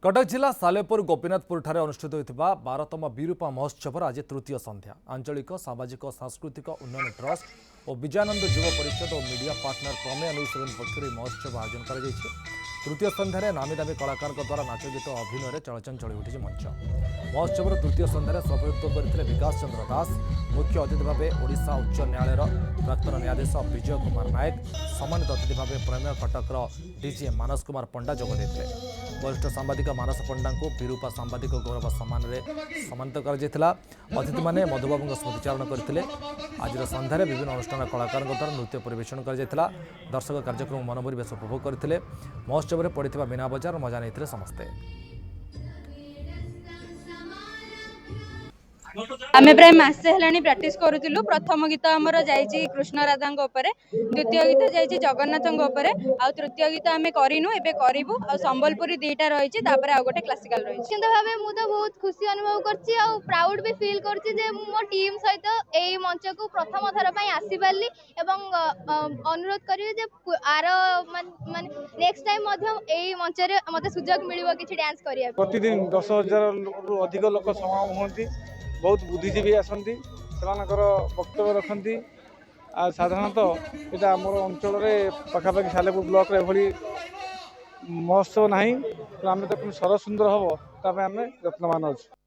कटक जिला सालेपुर गोपीनाथपुर ठारे अनुष्ठित होता 12तम विरूपा महोत्सव आज तृतीय संध्या आंचलिक सामाजिक सांस्कृतिक उन्नयन ट्रस्ट और विजयानंद युव परिषद और मीडिया पार्टनर प्रमेय अनुसरण पक्ष महोत्सव आयोजन कर तृतीय संध्यार नामी दामी कलाकार द्वारा नाच गीत अभिनय चलचल चढ़ी उठी मंच महोत्सव तृतीय संध्यार सभापतित्व करते विकास चंद्र दास मुख्य अतिथि भाव ओडिशा उच्च न्यायालय प्राक्तन न्यायाधीश विजय कुमार नायक सम्मानित अतिथि भाव प्रमेय कटकर डीजी मानस कुमार पंडा जोगदे वरिष्ठ सांबादिक मानस पंडा को विरूपा सांबादिक गौरव सम्मान सम्मानित अतिथि मैंने मधुबाबू स्मृतिचारण करते आज संध्यार विभिन्न अनुष्ठान कलाकार द्वारा नृत्य परिवेषण कर दर्शक कार्यक्रम मनोपरिवेश उपभोग करते महोत्सव में पड़ता मीना बजार मजा नहीं समस्ते आम प्राय मसे है प्राक्ट करूँ प्रथम गीत आमर जाइए कृष्ण राधा द्वितीय गीत जाइए जगन्नाथ आ तृतीय गीत आम करूँ एवं करूँ संबलपुरी दुईटा रही आउ गोटे क्लासिकल रही निश्चित भाव मुझे बहुत खुशी अनुभव कर प्राउड भी फील कर मो टीम सहित यही मंच को प्रथम थर पर आसीपारि अनुरोध करी आर मान नेक्स्ट टाइम यही मंच मत सुजोग मिल कि डांस करिया प्रतिदिन 10,000 अधिक लोक समागम होती बहुत बुद्धिजीवी आसती वक्तव्य रखती साधारणतः यहाँ आम अंचल पखापाखि सालेपुर ब्लॉक एभली महोत्सव ना आम तो सरस सुंदर हम आम यत्नवान अच्छे।